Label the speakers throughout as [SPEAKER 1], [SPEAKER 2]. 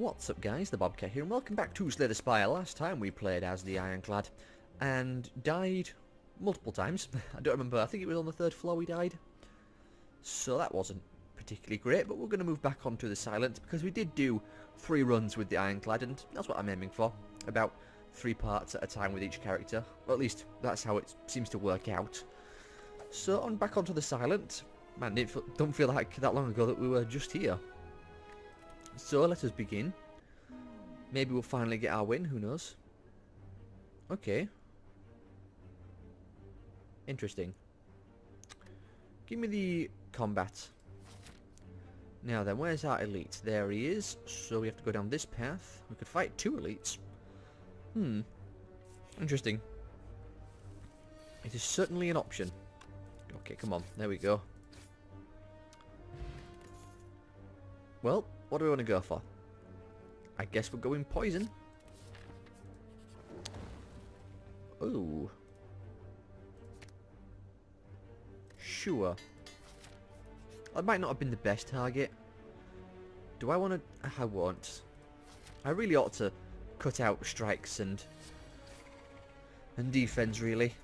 [SPEAKER 1] What's up guys, the Bobcat here and welcome back to Spire. Last time we played as the Ironclad and died multiple times. I don't remember, I think it was on the third floor we died. So that wasn't particularly great, but we're going to move back onto the Slient because we did do 3 runs with the Ironclad and that's what I'm aiming for. About 3 parts at a time with each character. Or at least that's how it seems to work out. So on back onto the Slient. Man, it don't feel like that long ago that we were just here. So let us begin. Maybe we'll finally get our win, who knows. Okay. Interesting. Give me the combat. Now then, where's our elite? There he is. So we have to go down this path. We could fight 2 elites. Interesting. It is certainly an option. Okay, come on. There we go. Well, what do we want to go for? I guess we're going poison. Oh. Sure. That might not have been the best target. Do I want to... I won't. I really ought to cut out strikes and defense, really.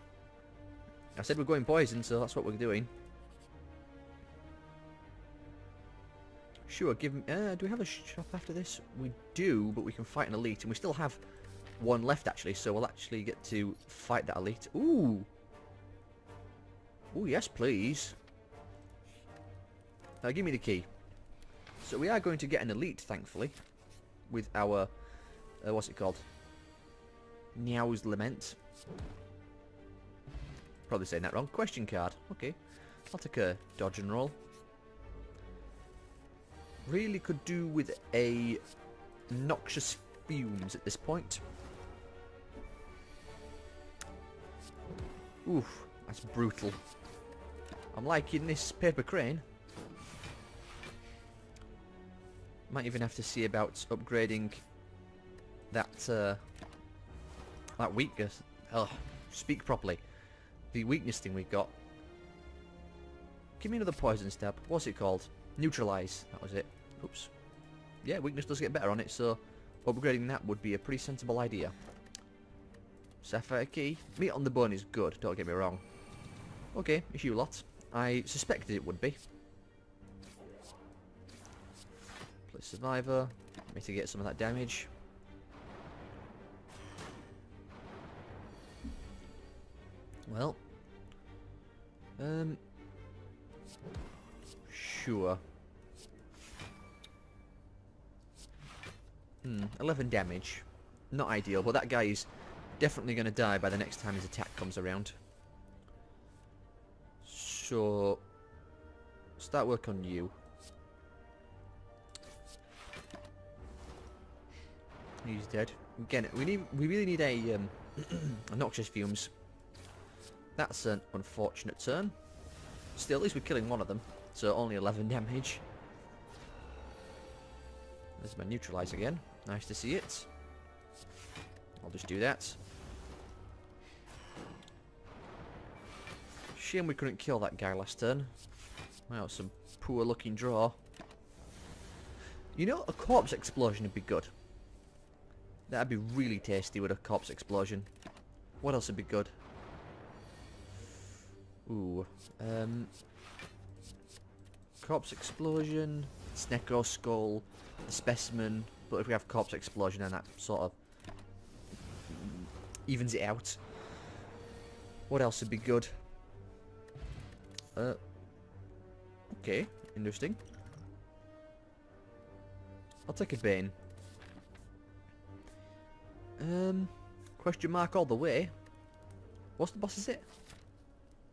[SPEAKER 1] I said we're going poison, so that's what we're doing. Sure, give him... do we have a shop after this? We do, but we can fight an elite, and we still have 1 left, actually, so we'll actually get to fight that elite. Ooh! Ooh, yes, please. Now, give me the key. So we are going to get an elite, thankfully, with our... what's it called? Niao's Lament. Probably saying that wrong. Question card. Okay. I'll take a dodge and roll. Really could do with a noxious fumes at this point. Oof, that's brutal. I'm liking this paper crane. Might even have to see about upgrading that that weakness. Oh, speak properly. The weakness thing we got. Give me another poison stab. What's it called? Neutralize. That was it. Oops. Yeah, weakness does get better on it, so upgrading that would be a pretty sensible idea. Sapphire key. Meat on the bone is good, don't get me wrong. Okay, it's you lot. I suspected it would be. Play survivor. Mitigate some of that damage. Well. Sure. 11 damage. Not ideal, but that guy is definitely going to die by the next time his attack comes around. So, start work on you. He's dead. Again, we really need a noxious fumes. That's an unfortunate turn. Still, at least we're killing one of them. So only 11 damage. There's my neutralize again. Nice to see it. I'll just do that. Shame we couldn't kill that guy last turn. Wow, some poor looking draw. You know, a corpse explosion would be good. That'd be really tasty with a corpse explosion. What else would be good? Ooh. Corpse explosion, Snecro skull, the specimen, but if we have corpse explosion then that sort of evens it out. What else would be good? Okay, interesting. I'll take a Bane. Question mark all the way. What's the boss, is it?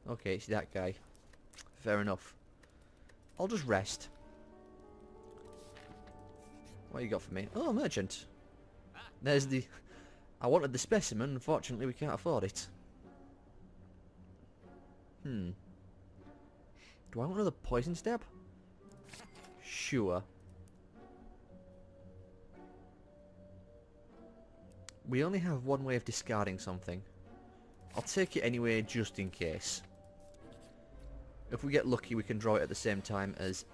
[SPEAKER 1] Okay, it's that guy. Fair enough. I'll just rest. What you got for me? Oh, merchant. There's the... I wanted the specimen, unfortunately we can't afford it. Do I want another poison stab? Sure. We only have one way of discarding something. I'll take it anyway, just in case. If we get lucky, we can draw it at the same time as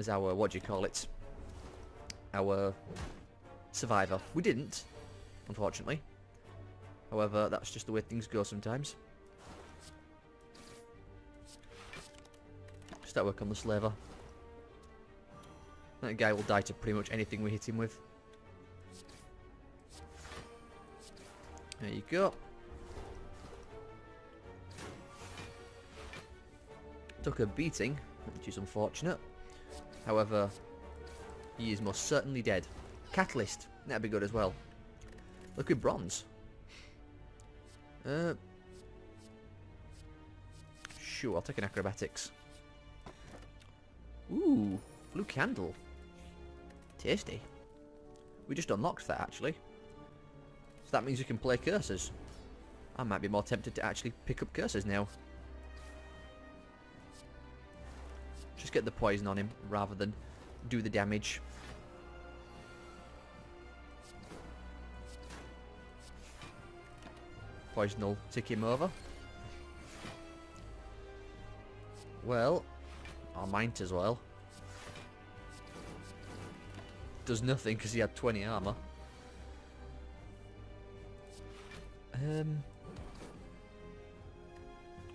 [SPEAKER 1] our, what do you call it? our survivor. We didn't, unfortunately. However, that's just the way things go sometimes. Start work on the slaver. That guy will die to pretty much anything we hit him with. There you go. Took a beating, which is unfortunate. However, he is most certainly dead. Catalyst, that'd be good as well. Liquid bronze. Sure, I'll take an acrobatics. Ooh, blue candle. Tasty. We just unlocked that, actually. So that means we can play cursors. I might be more tempted to actually pick up cursors now. Just get the poison on him, rather than do the damage. Poison will tick him over. Well, I might as well. Does nothing because he had 20 armor.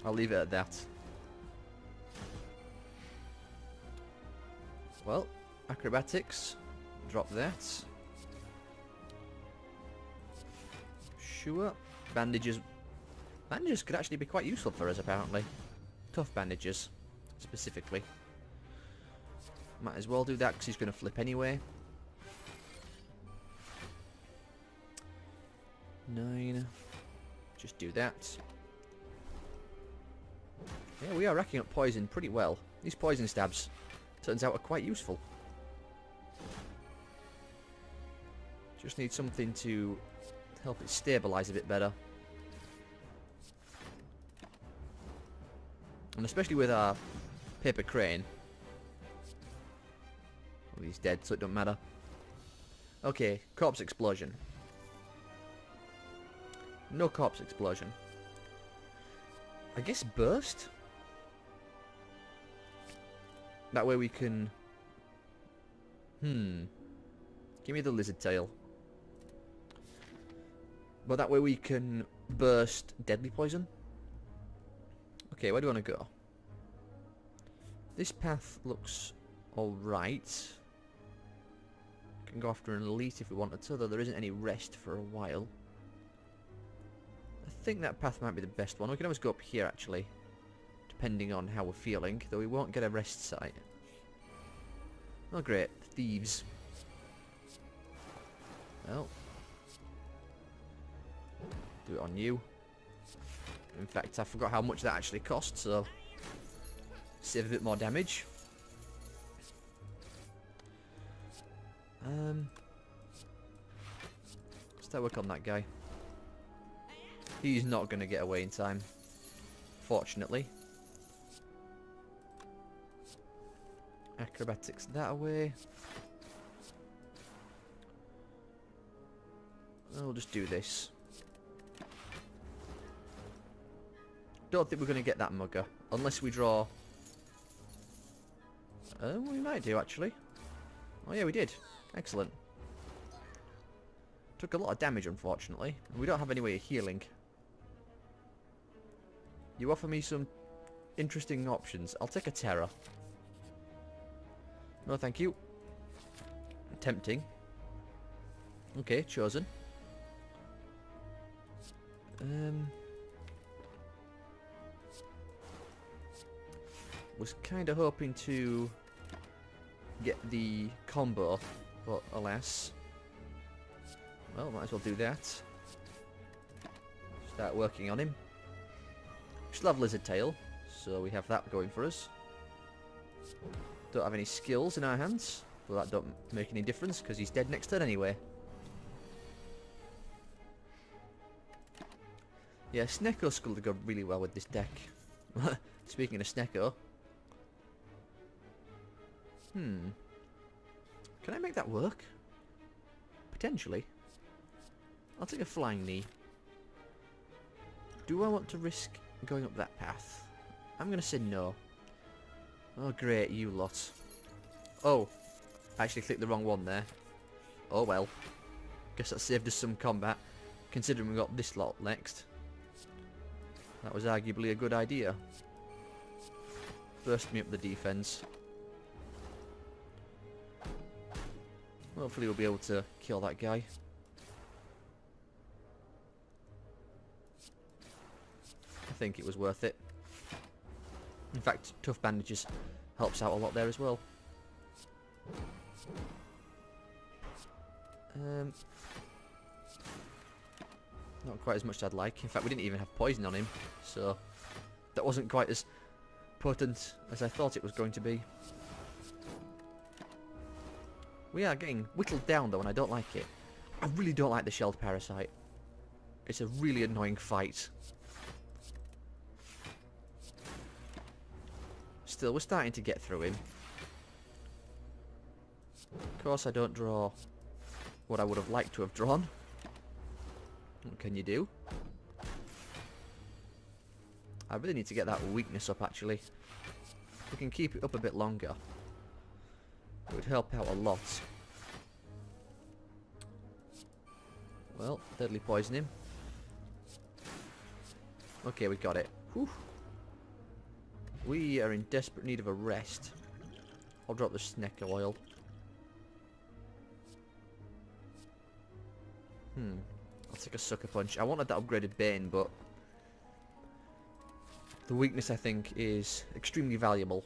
[SPEAKER 1] I'll leave it at that. Well, acrobatics. Drop that. Sure. Bandages. Bandages could actually be quite useful for us, apparently. Tough bandages, specifically. Might as well do that because he's going to flip anyway. 9. Just do that. Yeah, we are racking up poison pretty well. These poison stabs, turns out, are quite useful. Just need something to help it stabilise a bit better. And especially with our paper crane. Well, he's dead, so it don't matter. Okay, corpse explosion. No corpse explosion. I guess burst? That way we can... Give me the lizard tail. But that way we can burst deadly poison. Okay, where do I want to go? This path looks alright. Can go after an elite if we wanted to, though there isn't any rest for a while. I think that path might be the best one. We can always go up here, actually. Depending on how we're feeling, though we won't get a rest site. Oh great, thieves. Well. Do it on you. In fact, I forgot how much that actually cost, so save a bit more damage. Start work on that guy. He's not going to get away in time, fortunately. Acrobatics that away. I'll just do this. Don't think we're going to get that mugger unless we draw. We might do, actually. Oh yeah, we did. Excellent. Took a lot of damage, unfortunately. We don't have any way of healing. You offer me some interesting options. I'll take a terror. No, thank you. Tempting. Okay, chosen. Was kind of hoping to get the combo, but alas. Well, might as well do that. Start working on him. We still have lizard tail, so we have that going for us. Don't have any skills in our hands, but that don't make any difference because he's dead next turn anyway. Yeah, Snecko Skull would go really well with this deck. Speaking of Snecko. Can I make that work? Potentially. I'll take a flying knee. Do I want to risk going up that path? I'm going to say no. Oh great, you lot. Oh, I actually clicked the wrong one there. Oh well. Guess that saved us some combat, considering we got this lot next. That was arguably a good idea. Burst me up the defense. Hopefully we'll be able to kill that guy. I think it was worth it. In fact, tough bandages helps out a lot there as well. Not quite as much as I'd like. In fact, we didn't even have poison on him, so that wasn't quite as potent as I thought it was going to be. We are getting whittled down though, and I don't like it. I really don't like the shelled parasite. It's a really annoying fight. Still, we're starting to get through him. Of course, I don't draw what I would have liked to have drawn. What can you do? I really need to get that weakness up, actually. If we can keep it up a bit longer, it would help out a lot. Well, deadly poison him. Okay, we got it. Whew. We are in desperate need of a rest. I'll drop the snake oil. I'll take a sucker punch. I wanted that upgraded Bane, but the weakness, I think, is extremely valuable.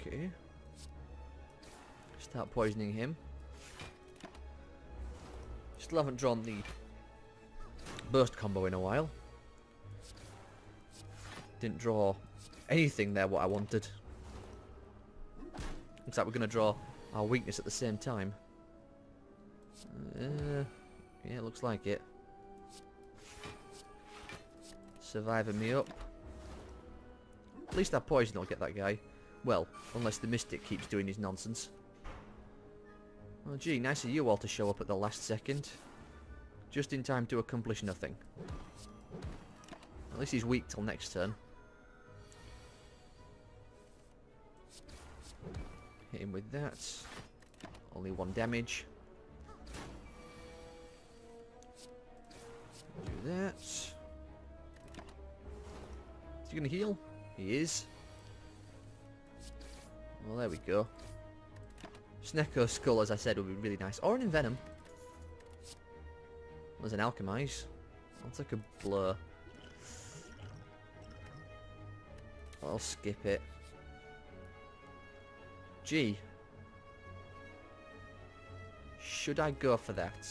[SPEAKER 1] Okay. Start poisoning him. Still haven't drawn the burst combo in a while. Didn't draw anything there what I wanted. Looks like we're going to draw our weakness at the same time. Yeah, looks like it. Surviving me up. At least that poison will get that guy. Well, unless the Mystic keeps doing his nonsense. Oh gee, nice of you all to show up at the last second. Just in time to accomplish nothing. At least he's weak till next turn. Hit him with that. Only 1 damage. Do that. Is he going to heal? He is. Well, there we go. Snecko Skull, as I said, would be really nice. Or an Envenom. There's an Alchemize. I'll take a Blur. I'll skip it. Gee. Should I go for that?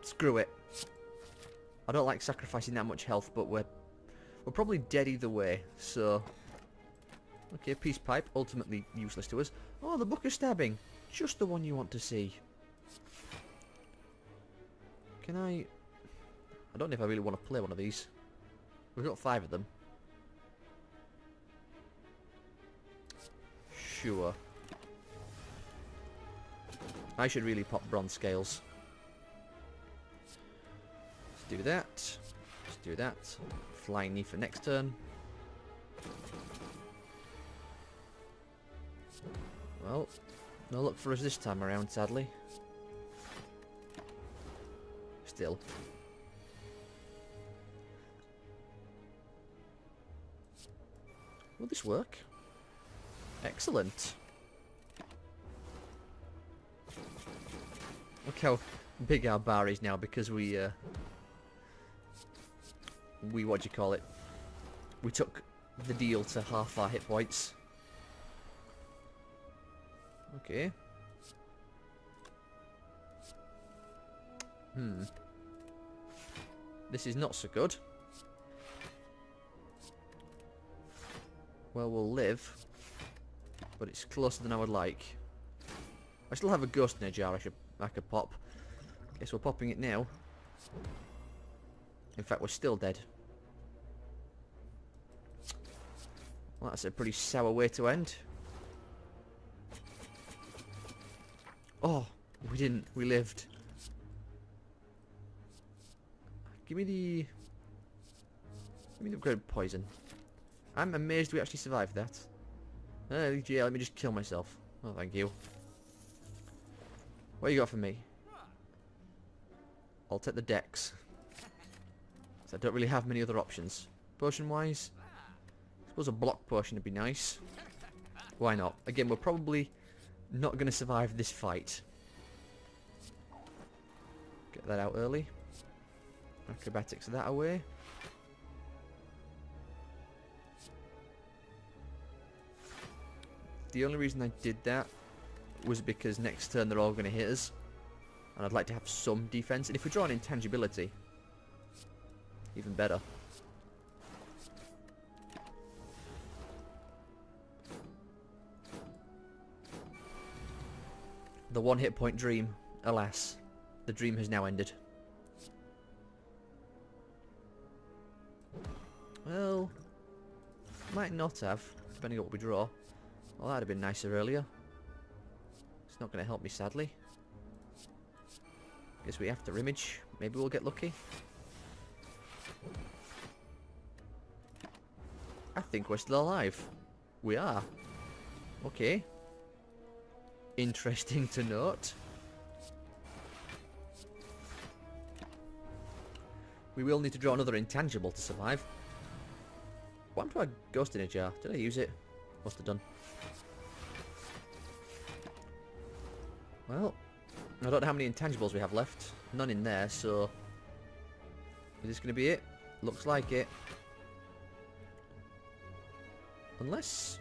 [SPEAKER 1] Screw it. I don't like sacrificing that much health, but we're probably dead either way, so... Okay, Peace Pipe, ultimately useless to us. Oh, the Book of Stabbing. Just the one you want to see. Can I don't know if I really want to play one of these. We've got 5 of them. Sure. I should really pop bronze scales. Let's do that. Let's do that. Flying knee for next turn. Well, no luck for us this time around, sadly. Still. Will this work? Excellent. Look how big our bar is now because we what do you call it? We took the deal to half our hit points. Okay. This is not so good. Well, we'll live, but it's closer than I would like. I still have a ghost in a jar I could pop. Guess we're popping it now. In fact, we're still dead. Well, that's a pretty sour way to end. Oh, we didn't. We lived. Give me the upgraded poison. I'm amazed we actually survived that. Yeah, let me just kill myself. Oh, thank you. What you got for me? I'll take the dex. So I don't really have many other options. Potion-wise, I suppose a block potion would be nice. Why not? Again, we're probably not going to survive this fight. Get that out early. Acrobatics that away. The only reason I did that was because next turn they're all going to hit us. And I'd like to have some defense. And if we draw an intangibility, even better. The one hit point dream, alas, the dream has now ended. Well, might not have, depending on what we draw. Well, that'd have been nicer earlier. It's not going to help me, sadly. Guess we have to image. Maybe we'll get lucky. I think we're still alive. We are. Okay. Interesting to note. We will need to draw another intangible to survive. What happened to our ghost in a jar? Did I use it? Must have done. Well, I don't know how many intangibles we have left. None in there, so... Is this going to be it? Looks like it. Unless...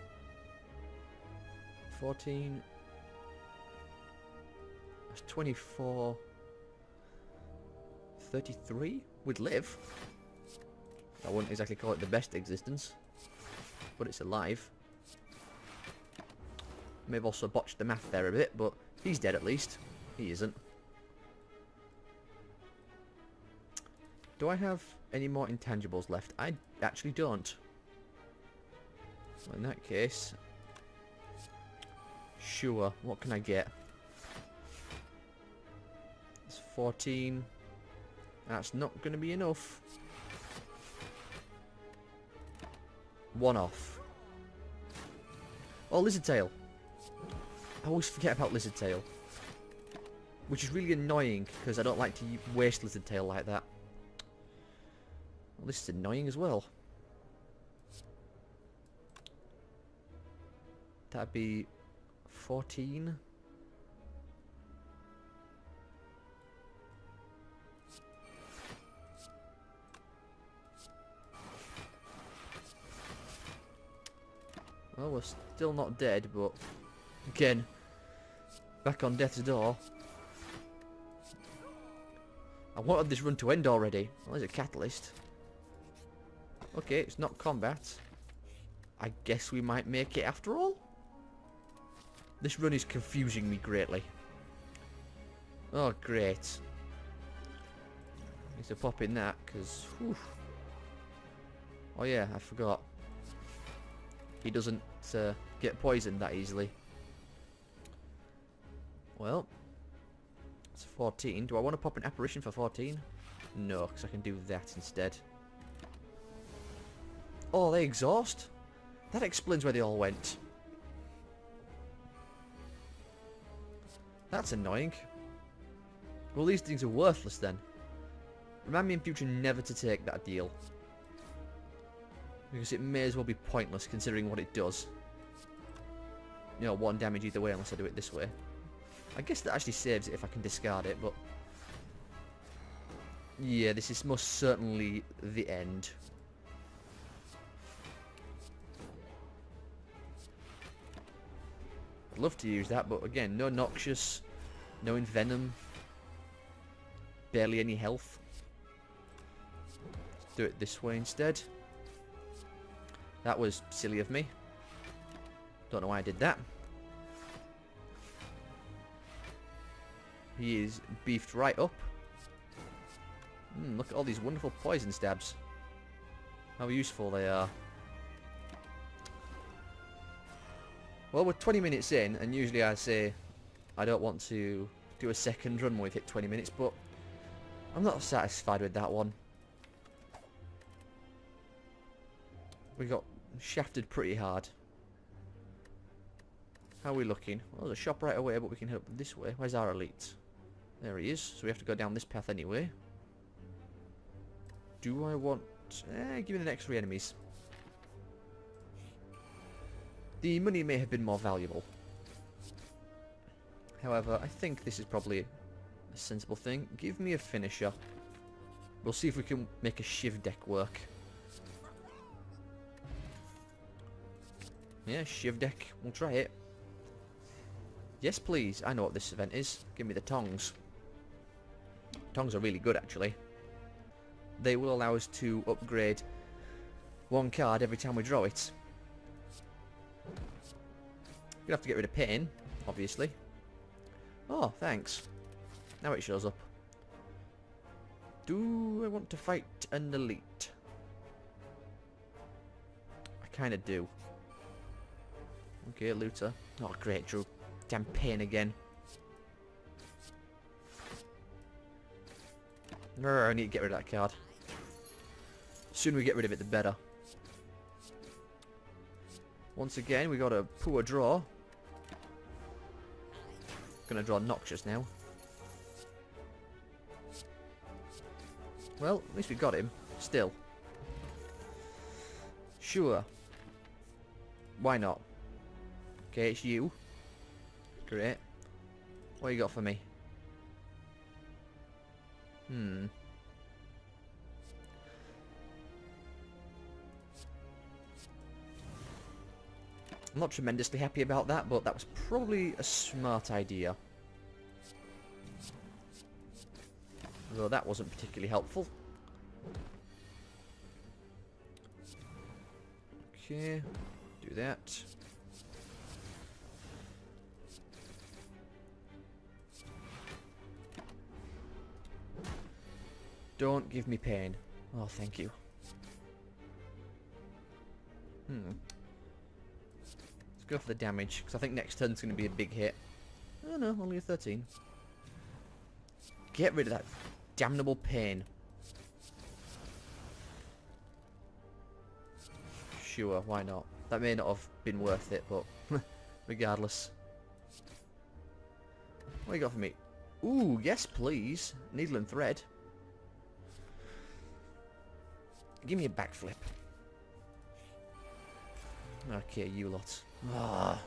[SPEAKER 1] 14... That's 24... 33 would live. I wouldn't exactly call it the best existence, but it's alive. May have also botched the math there a bit, but he's dead at least. He isn't. Do I have any more intangibles left? I actually don't. Well, in that case, sure. What can I get? It's 14. That's not going to be enough. One off. Oh, Lizard Tail. I always forget about Lizard Tail. Which is really annoying, because I don't like to waste Lizard Tail like that. Well, this is annoying as well. That'd be 14. Well, we're still not dead, but again, back on death's door. I wanted this run to end already. Well, there's a catalyst. Okay, it's not combat. I guess we might make it after all? This run is confusing me greatly. Oh, great. Need to pop in that, because... Oh yeah, I forgot. He doesn't get poisoned that easily. Well, it's 14. Do I want to pop an apparition for 14? No, because I can do that instead. Oh, they exhaust? That explains where they all went. That's annoying. Well, these things are worthless then. Remind me in future never to take that deal. Because it may as well be pointless considering what it does. You know, 1 damage either way unless I do it this way. I guess that actually saves it if I can discard it, but... Yeah, this is most certainly the end. I'd love to use that, but again, no Noxious, no Envenom, barely any health. Let's do it this way instead. That was silly of me. Don't know why I did that. He is beefed right up. Look at all these wonderful poison stabs. How useful they are. Well, we're 20 minutes in, and usually I say I don't want to do a second run when we've hit 20 minutes, but I'm not satisfied with that one. We got shafted pretty hard. How are we looking? Well, there's a shop right away, but we can head up this way. Where's our elite? There he is. So we have to go down this path anyway. Do I want... give me the next 3 enemies. The money may have been more valuable. However, I think this is probably a sensible thing. Give me a finisher. We'll see if we can make a shiv deck work. Yeah, shiv deck. We'll try it. Yes, please. I know what this event is. Give me the tongs. Tongs are really good, actually. They will allow us to upgrade 1 card every time we draw it. Gonna have to get rid of pain, obviously. Oh, thanks. Now it shows up. Do I want to fight an elite? I kind of do. Okay, looter. Oh, great, drew. Damn pain again. I need to get rid of that card. The sooner we get rid of it, the better. Once again, we got a poor draw. Gonna draw Noxious now. Well, at least we got him. Still. Sure. Why not? Okay, it's you. Great. What you got for me? I'm not tremendously happy about that, but that was probably a smart idea. Although that wasn't particularly helpful. Okay, do that. Don't give me pain. Oh, thank you. Let's go for the damage, because I think next turn's going to be a big hit. Oh no, only a 13. Get rid of that damnable pain. Sure, why not? That may not have been worth it, but regardless. What you got for me? Ooh, yes please. Needle and thread. Give me a backflip. Okay, you lot. Ah,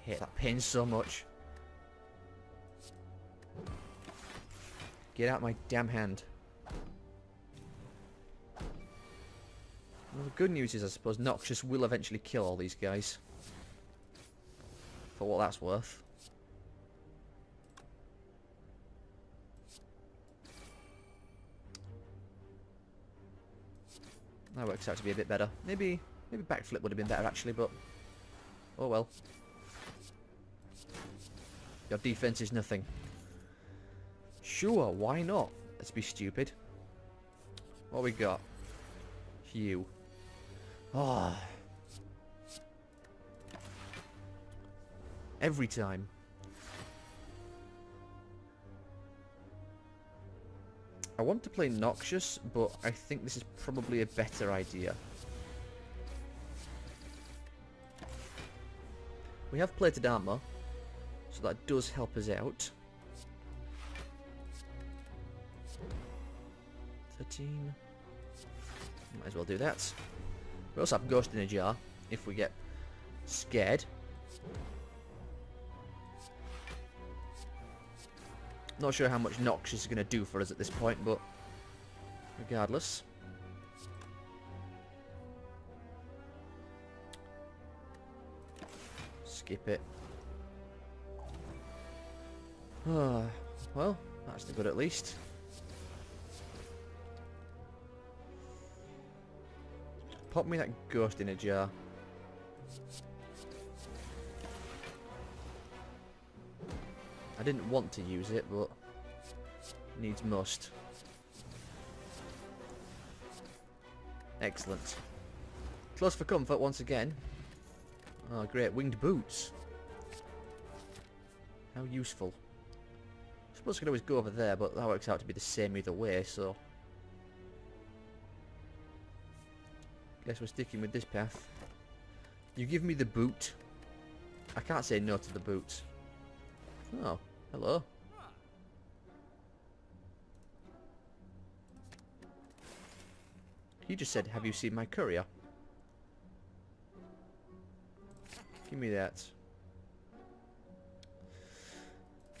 [SPEAKER 1] hate that pain so much. Get out my damn hand. Well, the good news is, I suppose, Noxious will eventually kill all these guys. For what that's worth. That works out to be a bit better. Maybe backflip would have been better actually, but oh well. Your defense is nothing. Sure, why not? Let's be stupid. What we got? You. Ah. Every time. I want to play Noxious, but I think this is probably a better idea. We have plated armor, so that does help us out. 13. Might as well do that. We also have Ghost in a Jar, if we get scared. Not sure how much Noxious is going to do for us at this point, but regardless. Skip it. Well, that's the good at least. Pop me that Ghost in a Jar. I didn't want to use it, but needs must. Excellent. Close for comfort once again. Oh, great. Winged boots. How useful. I suppose I could always go over there, but that works out to be the same either way, so... Guess we're sticking with this path. You give me the boot. I can't say no to the boot. Oh, hello. He just said, have you seen my courier? Give me that.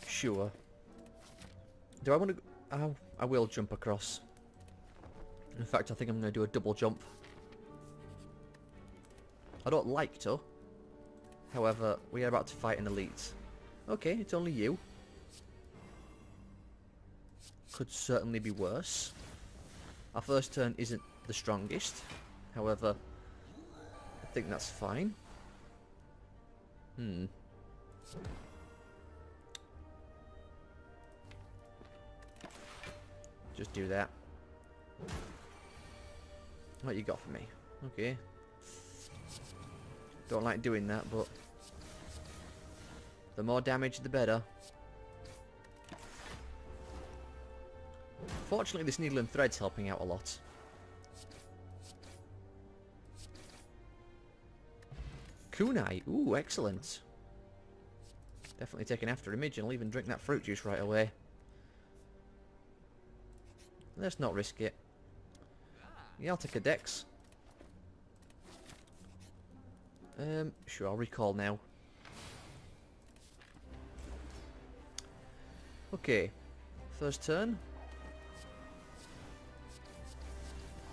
[SPEAKER 1] Sure. Do I want to... Oh, I will jump across. In fact, I think I'm going to do a double jump. I don't like to. However, we are about to fight an elite. Okay, it's only you. Could certainly be worse. Our first turn isn't the strongest. However, I think that's fine. Just do that. What you got for me? Okay. Don't like doing that, but the more damage, the better. Fortunately, this needle and thread's helping out a lot. Kunai. Ooh, excellent. Definitely take an after image and I'll even drink that fruit juice right away. Let's not risk it. Yeah, I'll take a dex. Sure, I'll recall now. Okay. First turn.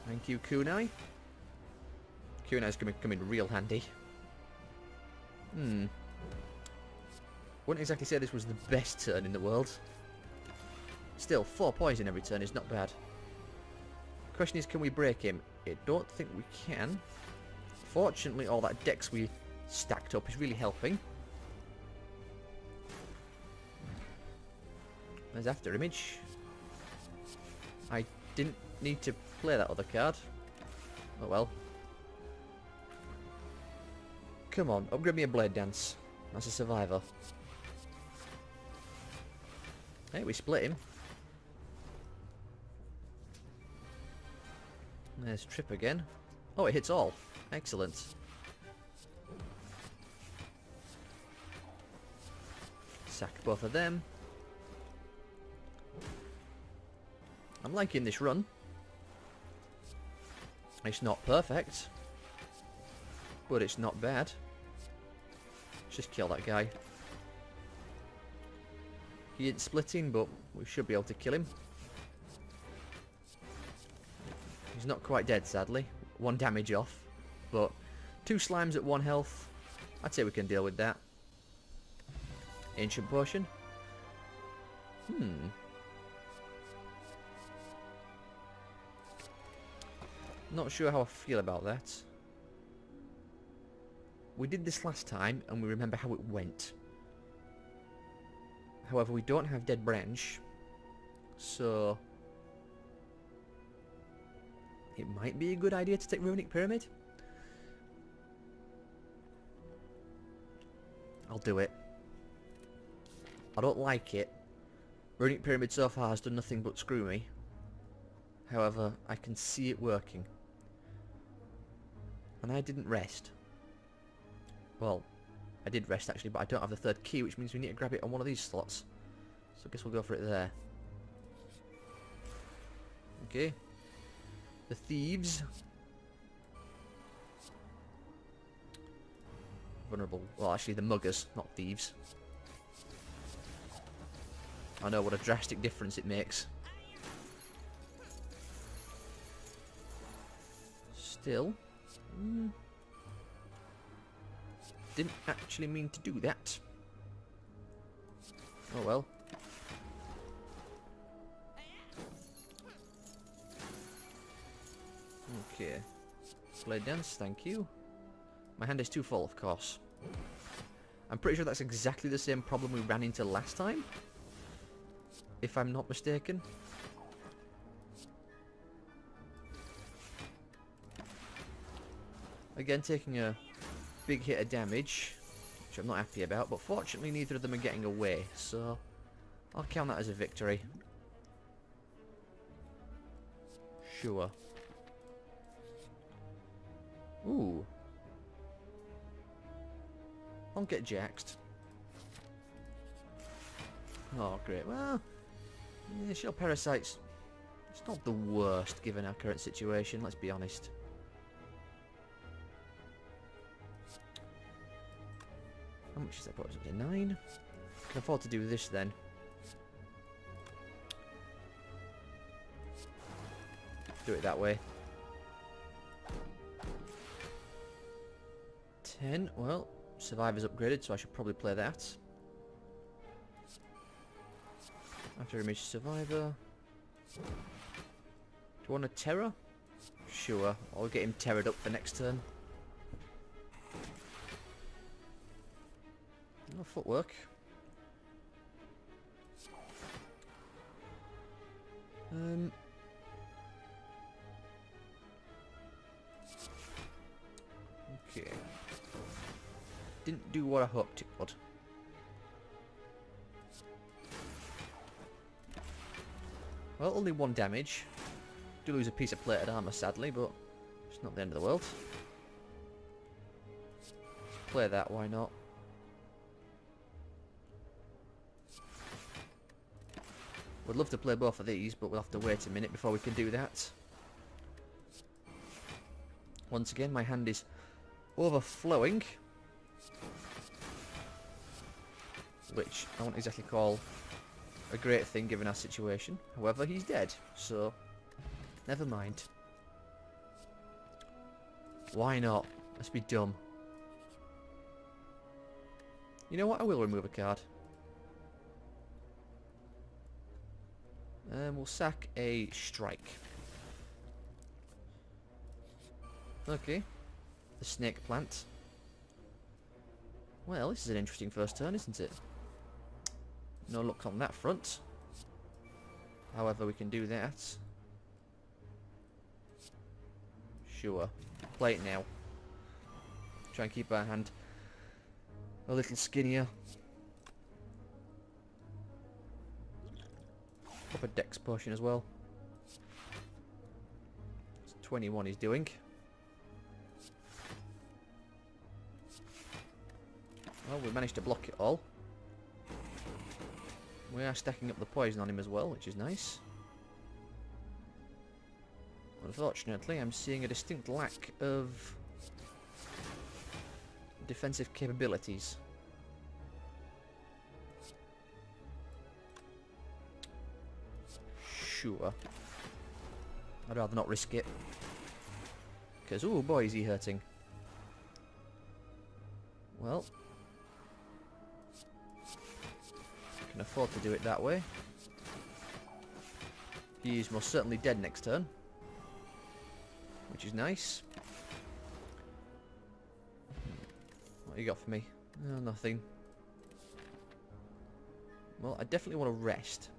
[SPEAKER 1] Thank you, Kunai. Kunai's going to come in real handy. Wouldn't exactly say this was the best turn in the world. Still, 4 poison every turn is not bad. Question is, can we break him? I don't think we can. Fortunately, all that dex we stacked up is really helping. There's after image. I didn't need to play that other card. Oh well. Come on, upgrade me a blade dance. That's a survivor. Hey, we split him. There's trip again. Oh, it hits all. Excellent. Sack both of them. I'm liking this run. It's not perfect, but it's not bad. Let's just kill that guy. He ain't splitting, but we should be able to kill him. He's not quite dead, sadly. 1 damage off, but 2 slimes at 1 health. I'd say we can deal with that. Ancient potion. Not sure how I feel about that. We did this last time, and we remember how it went. However, we don't have Dead Branch, so it might be a good idea to take Runic Pyramid. I'll do it. I don't like it. Runic Pyramid so far has done nothing but screw me. However, I can see it working. And I didn't rest. Well, I did rest actually, but I don't have the 3rd key, which means we need to grab it on one of these slots. So I guess we'll go for it there. Okay. The thieves. Vulnerable. Well, actually the muggers, not thieves. I know what a drastic difference it makes. Still. Didn't actually mean to do that. Oh well. Okay. Blade dance, thank you. My hand is too full, of course. I'm pretty sure that's exactly the same problem we ran into last time, if I'm not mistaken. Again, taking a big hit of damage, which I'm not happy about, but fortunately neither of them are getting away, so I'll count that as a victory. Sure. Ooh. Don't get jaxed. Oh, great. Well, yeah, shield parasites. It's not the worst given our current situation, let's be honest. How much is that? Brought us up to 9. Can afford to do this then. Do it that way. 10. Well, Survivor's upgraded, so I should probably play that. After image Survivor. Do you want a Terror? Sure. I'll get him terrored up for next turn. Oh, footwork. Okay. Didn't do what I hoped it would. Well, only 1 damage. Do lose a piece of plated armor, sadly, but it's not the end of the world. Play that, why not? Would love to play both of these, but we'll have to wait a minute before we can do that. Once again, my hand is overflowing, which I won't exactly call a great thing given our situation. However, he's dead, so never mind. Why not? Let's be dumb. You know what? I will remove a card. We'll sack a strike. Okay. The snake plant. Well, this is an interesting first turn, isn't it? No luck on that front. However, we can do that. Sure. Play it now. Try and keep our hand a little skinnier. Pop a dex potion as well. It's 21 he's doing. Well, we managed to block it all. We are stacking up the poison on him as well, which is nice. Unfortunately, I'm seeing a distinct lack of defensive capabilities. Sure. I'd rather not risk it. Because, oh boy, is he hurting. Well. Can afford to do it that way. He's most certainly dead next turn. Which is nice. What you got for me? Oh, nothing. Well, I definitely want to rest.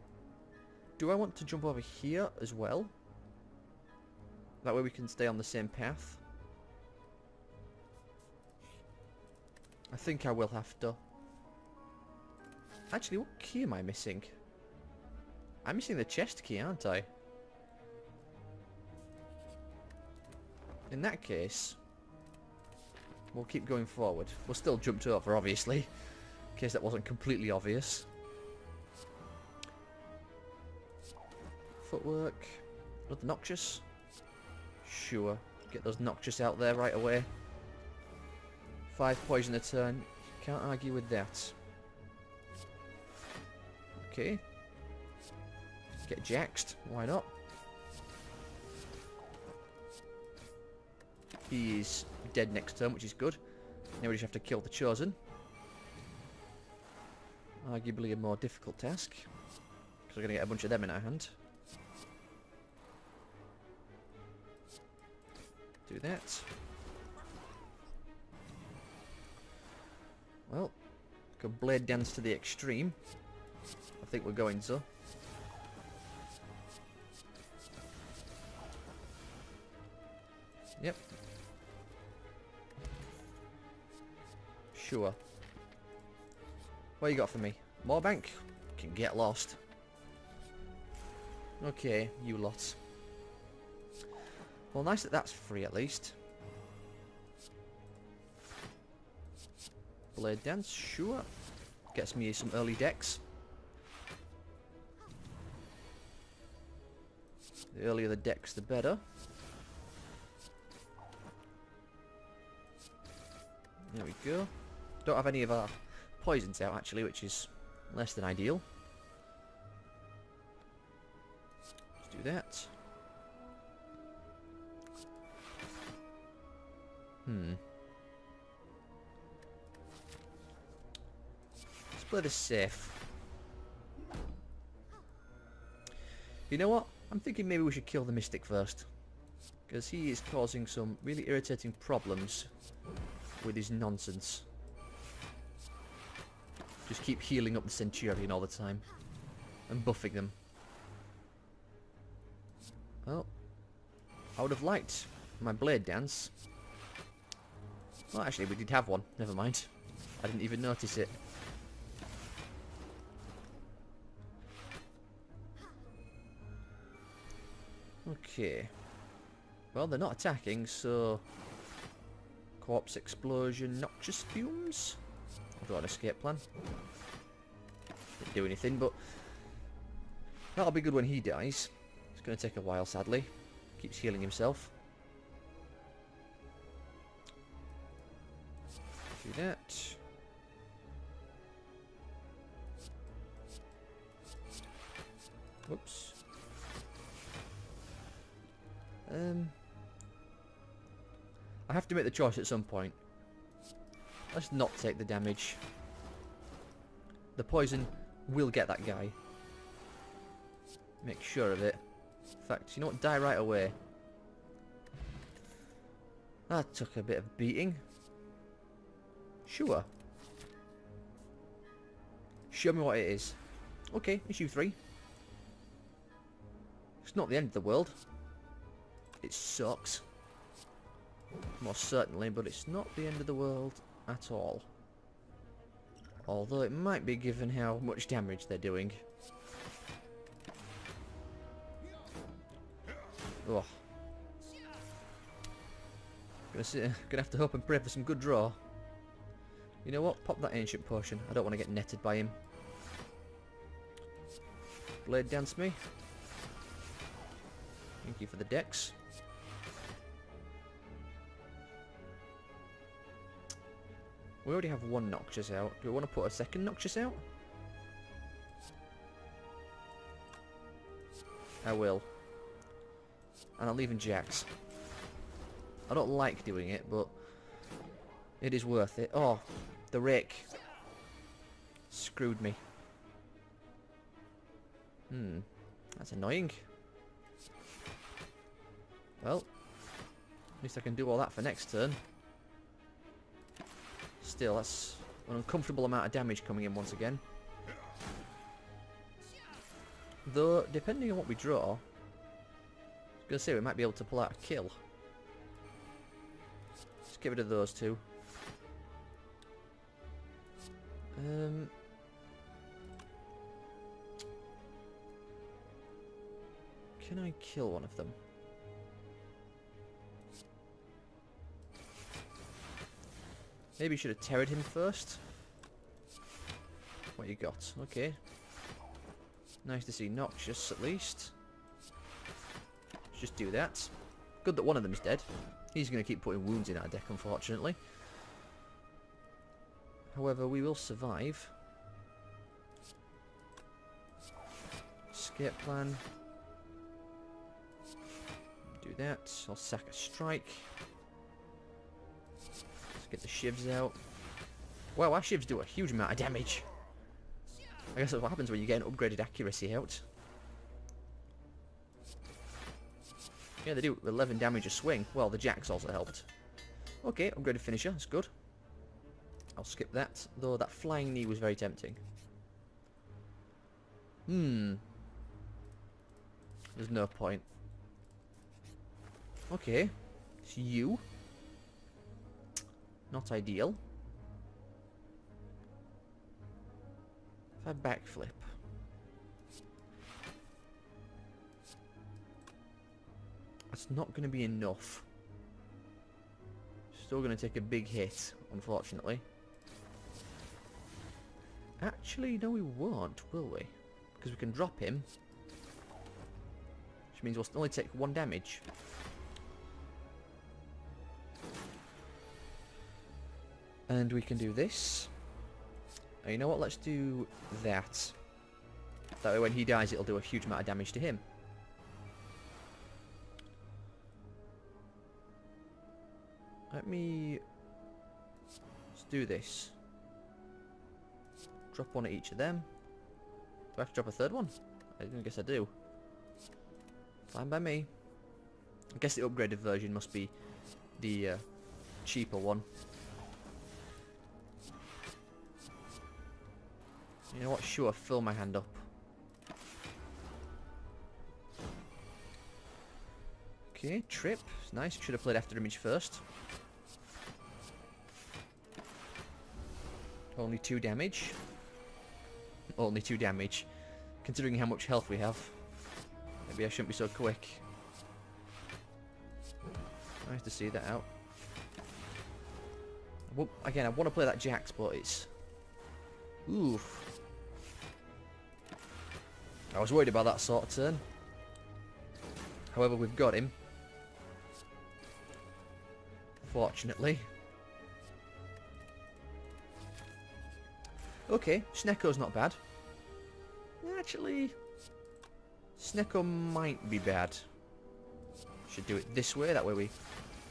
[SPEAKER 1] Do I want to jump over here as well? That way we can stay on the same path. I think I will have to. Actually, what key am I missing? I'm missing the chest key, aren't I? In that case, we'll keep going forward. We'll still jump over, obviously, in case that wasn't completely obvious. Footwork. Another Noxious. Sure. Get those Noxious out there right away. 5 poison a turn. Can't argue with that. Okay. Get jaxed. Why not? He is dead next turn, which is good. Now we just have to kill the Chosen. Arguably a more difficult task. Because we're going to get a bunch of them in our hand. Do that. Well, go Blade Dance to the extreme. I think we're going to. Yep. Sure. What you got for me? More bank? Can get lost. Okay, you lot. Well, nice that that's free at least. Blade Dance, sure. Gets me some early decks. The earlier the decks, the better. There we go. Don't have any of our poisons out, actually, which is less than ideal. Let's do that. Let's play this safe. You know what? I'm thinking maybe we should kill the Mystic first. Because he is causing some really irritating problems with his nonsense. Just keep healing up the Centurion all the time. And buffing them. Well, I would have liked my Blade Dance. Well, actually, we did have one. Never mind. I didn't even notice it. Okay. Well, they're not attacking, so... Corpse Explosion, Noxious Fumes. I'll draw an escape plan. Didn't do anything, but... That'll be good when he dies. It's going to take a while, sadly. Keeps healing himself. Do that. Whoops. I have to make the choice at some point. Let's not take the damage. The poison will get that guy. Make sure of it. In fact, you know what? Die right away. That took a bit of beating. Sure. Show me what it is. Okay, issue 3. It's not the end of the world. It sucks. Most certainly, but it's not the end of the world at all. Although it might be given how much damage they're doing. Oh. Gonna have to hope and pray for some good draw. You know what? Pop that ancient potion. I don't want to get netted by him. Blade Dance me. Thank you for the decks. We already have one Noxious out. Do we want to put a second Noxious out? I will. And I'll leave in Jax. I don't like doing it, but it is worth it. Oh, the rake. Screwed me. That's annoying. Well, at least I can do all that for next turn. Still, that's an uncomfortable amount of damage coming in once again. Though, depending on what we draw, I was going to say we might be able to pull out a kill. Let's get rid of those two. Can I kill one of them? Maybe you should have terrored him first. What you got? Okay. Nice to see Noxious at least. Let's just do that. Good that one of them is dead. He's going to keep putting wounds in our deck, unfortunately. However, we will survive. Escape plan. Do that. I'll sack a strike. Get the shivs out. Wow, our shivs do a huge amount of damage. I guess that's what happens when you get an upgraded accuracy out. Yeah, they do 11 damage a swing. Well, the Jax also helped. Okay, upgraded finisher. That's good. I'll skip that. Though that flying knee was very tempting. There's no point. Okay. It's you. Not ideal. If I backflip. That's not going to be enough. Still going to take a big hit, unfortunately. Actually, no we won't, will we? Because we can drop him. Which means we'll only take 1 damage. And we can do this. And you know what? Let's do that. That way when he dies, it'll do a huge amount of damage to him. Let's do this. Drop 1 at each of them. Do I have to drop a 3rd one? I guess I do. Fine by me. I guess the upgraded version must be the cheaper one. You know what? Sure, fill my hand up. Okay, trip. It's nice. Should have played after image first. Only 2 damage. Only 2 damage. Considering how much health we have. Maybe I shouldn't be so quick. Nice to see that out. Again, I want to play that Jax, but it's... Oof. I was worried about that sort of turn. However, we've got him. Fortunately. Okay, Snecko's not bad. Actually, Snecko might be bad. Should do it this way, that way we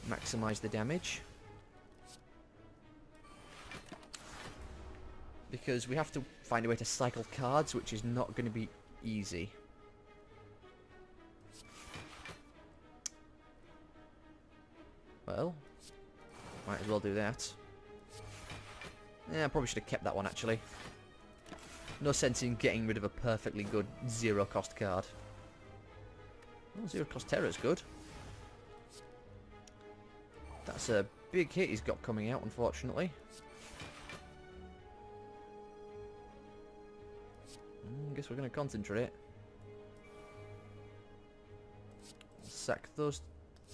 [SPEAKER 1] maximise the damage. Because we have to find a way to cycle cards, which is not going to be easy. Well, might as well do that. Yeah, I probably should have kept that one, actually. No sense in getting rid of a perfectly good 0-cost card. Oh, 0-cost Terror is good. That's a big hit he's got coming out, unfortunately. Guess we're going to concentrate. Sack those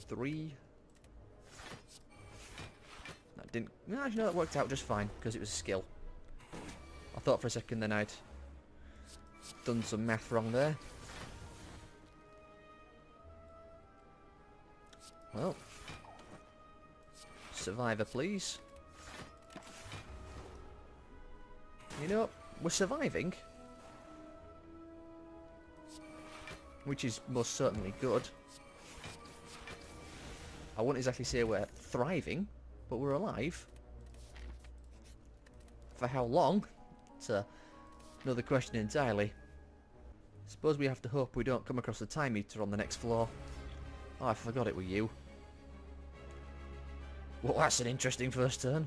[SPEAKER 1] 3. That didn't... No, actually, no, that worked out just fine, because it was a skill. I thought for a second then I'd done some math wrong there. Well. Survivor, please. You know, we're surviving. Which is most certainly good. I wouldn't exactly say we're thriving, but we're alive. For how long? It's another question entirely. Suppose we have to hope we don't come across the time meter on the next floor. Oh, I forgot it were you. Well, that's an interesting first turn.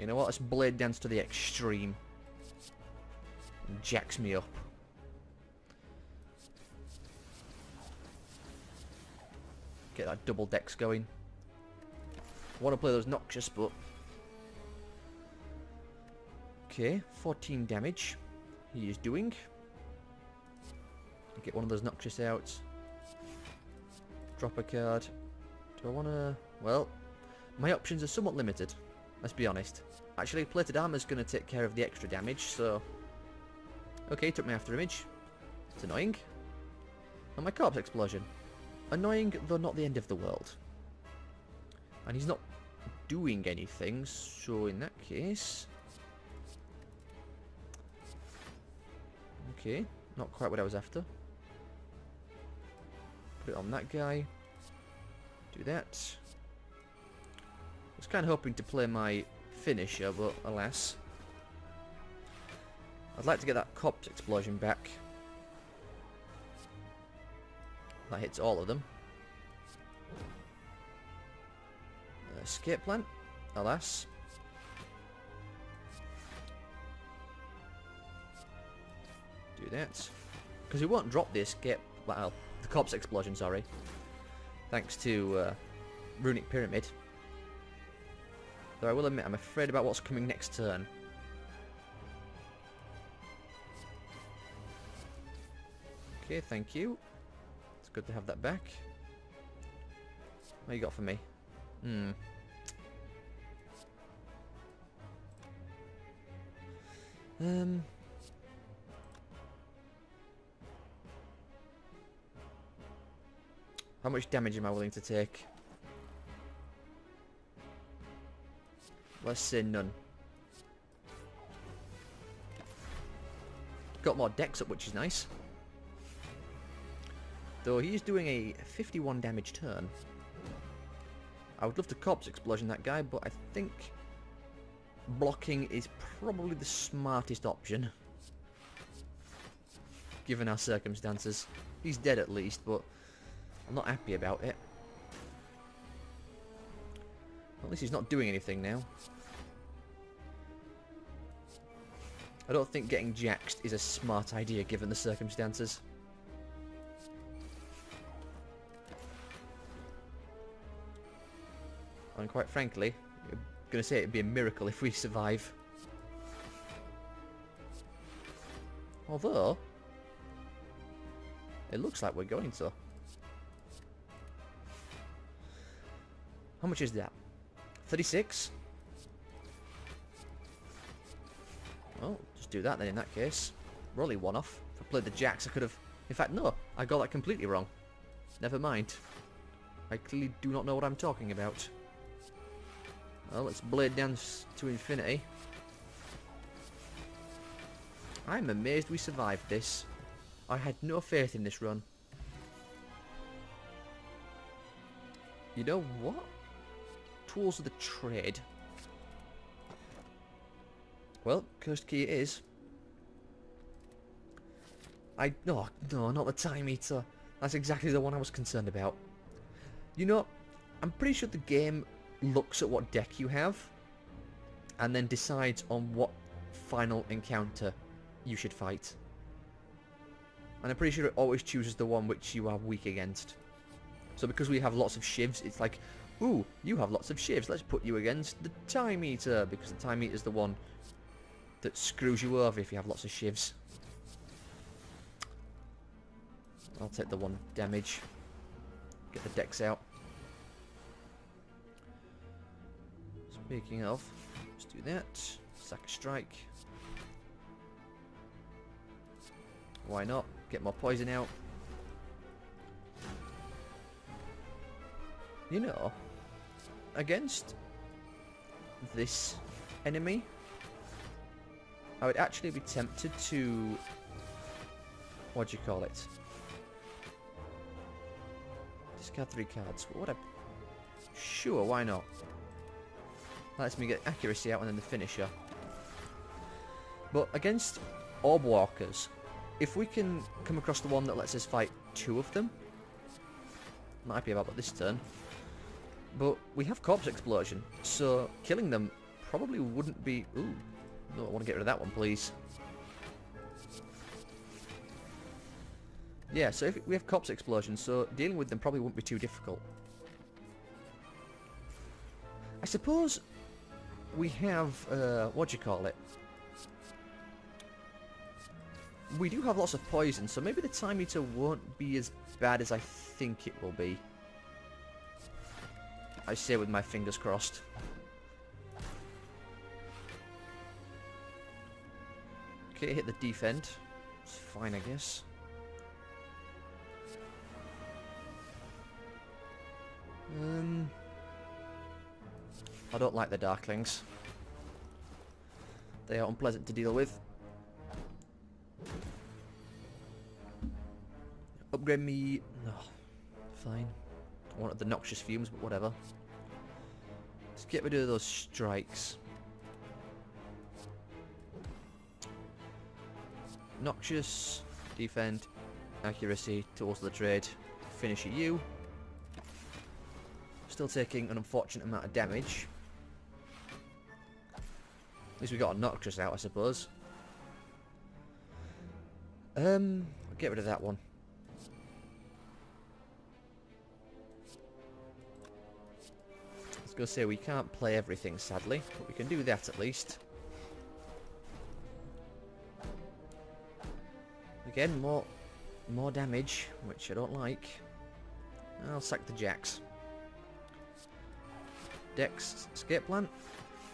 [SPEAKER 1] You know what? Let's blade dance to the extreme. Jacks me up. Get that double dex going. I want to play those Noxious, but... Okay, 14 damage. He is doing. Get one of those Noxious out. Drop a card. Do I want to... Well, my options are somewhat limited. Let's be honest. Actually, Plated Armor's going to take care of the extra damage, so... Okay, took me after image. It's annoying. And my Corpse Explosion. Annoying, though not the end of the world. And he's not doing anything, so in that case... Okay, not quite what I was after. Put it on that guy. Do that. I was kind of hoping to play my finisher, but alas. I'd like to get that Corpse Explosion back. That hits all of them. Escape Plant, alas. Do that. Because we won't drop the escape... Well, the Corpse Explosion, sorry. Thanks to Runic Pyramid. Though I will admit, I'm afraid about what's coming next turn. Okay, thank you. It's good to have that back. What you got for me? How much damage am I willing to take? Let's say none. Got more dex up, which is nice. Though he's doing a 51 damage turn. I would love to corpse explosion that guy, but I think blocking is probably the smartest option. Given our circumstances. He's dead at least, but I'm not happy about it. At least he's not doing anything now. I don't think getting jaxed is a smart idea given the circumstances. And quite frankly, I'm going to say it'd be a miracle if we survive. Although, it looks like we're going to. How much is that? 36? Well, just do that then in that case. We're only one off. If I played the jacks, I could have... In fact, no. I got that completely wrong. Never mind. I clearly do not know what I'm talking about. Well, let's blade dance to infinity. I'm amazed we survived this. I had no faith in this run. You know what? Tools of the trade. Well, cursed key it is. No, not the time eater. That's exactly the one I was concerned about. You know, I'm pretty sure the game looks at what deck you have and then decides on what final encounter you should fight. And I'm pretty sure it always chooses the one which you are weak against. So because we have lots of shivs, it's like, ooh, you have lots of shivs, let's put you against the Time Eater, because the Time Eater is the one that screws you over if you have lots of shivs. I'll take the 1 damage. Get the dex out. Speaking of, let's do that. Sack a strike. Why not? Get more poison out. You know, against this enemy, I would actually be tempted to... What do you call it? Discard 3 cards. What would I... Sure, why not? That lets me get accuracy out and then the finisher. But against orb walkers, if we can come across the one that lets us fight 2 of them, I'm not happy about this turn. But we have corpse explosion, so killing them probably wouldn't be... Ooh, no, I want to get rid of that one, please. Yeah, so if we have corpse explosion, so dealing with them probably wouldn't be too difficult. I suppose we have, what do you call it? We do have lots of poison, so maybe the Time Eater won't be as bad as I think it will be. I say with my fingers crossed. Okay, hit the defend. It's fine, I guess. I don't like the Darklings. They are unpleasant to deal with. Upgrade me... No. Fine. I wanted the noxious fumes, but whatever. Let's get rid of those strikes. Noxious, defend, accuracy, tools of the trade, finish at you. Still taking an unfortunate amount of damage. At least we got a Noxious out, I suppose. I'll get rid of that one. I was going to say we can't play everything, sadly, but we can do that at least. Again, more damage, which I don't like. I'll sack the jacks. Dex, escape plan.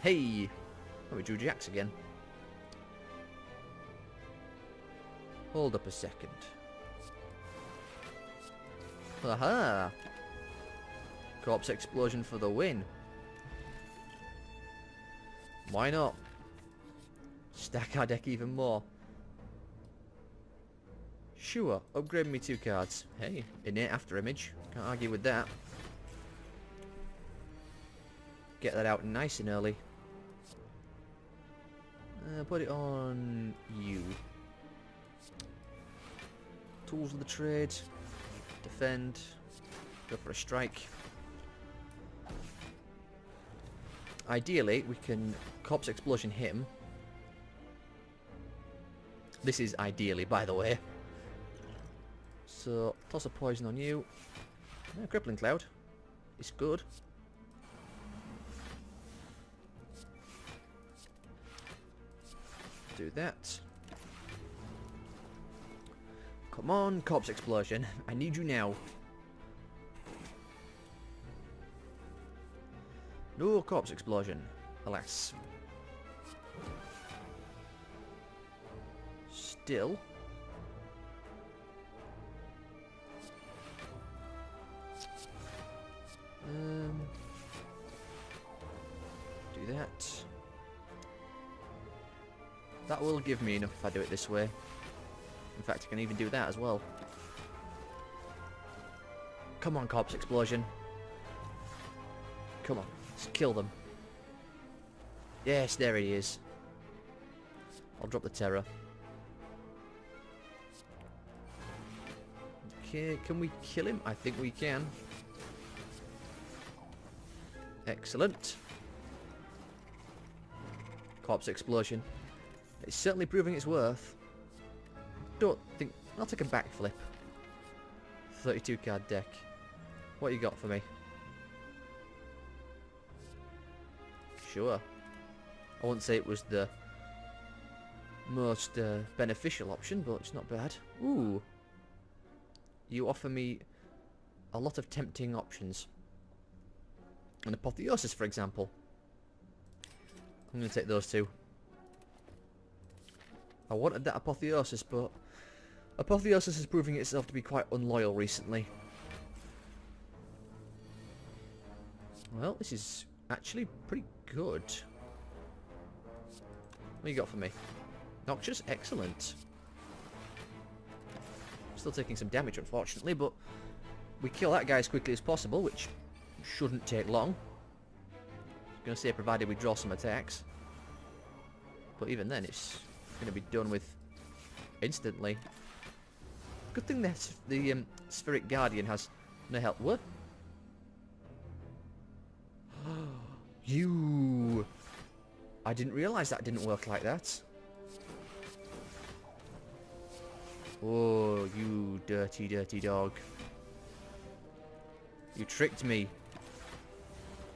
[SPEAKER 1] Hey! Oh, we drew jacks again. Hold up a second. Aha! Corpse explosion for the win. Why not? Stack our deck even more. Sure, upgrade me 2 cards. Hey, innate after image. Can't argue with that. Get that out nice and early. Put it on you. Tools of the trade. Defend. Go for a strike. Ideally, we can Corpse Explosion him. This is ideally, by the way. So, toss a poison on you. Crippling Cloud. It's good. Do that. Come on, Corpse Explosion. I need you now. No Corpse Explosion, alas. Still. Do that. That will give me enough if I do it this way. In fact, I can even do that as well. Come on, Corpse Explosion. Come on, let's kill them. Yes, there he is. I'll drop the terror. Okay, can we kill him? I think we can. Excellent. Corpse Explosion. It's certainly proving its worth. Don't think... I'll take a backflip. 32 card deck. What you got for me? Sure. I wouldn't say it was the most beneficial option, but it's not bad. Ooh. You offer me a lot of tempting options. An Apotheosis, for example. I'm going to take those two. I wanted that Apotheosis, but Apotheosis is proving itself to be quite unloyal recently. Well, this is actually pretty good. What you got for me? Noxious? Excellent. Still taking some damage, unfortunately, but we kill that guy as quickly as possible, which shouldn't take long. I was going to say, provided we draw some attacks. But even then, it's going to be done with instantly. Good thing that the Spheric Guardian has no help. What? You! I didn't realise that didn't work like that. Oh, you dirty, dirty dog. You tricked me.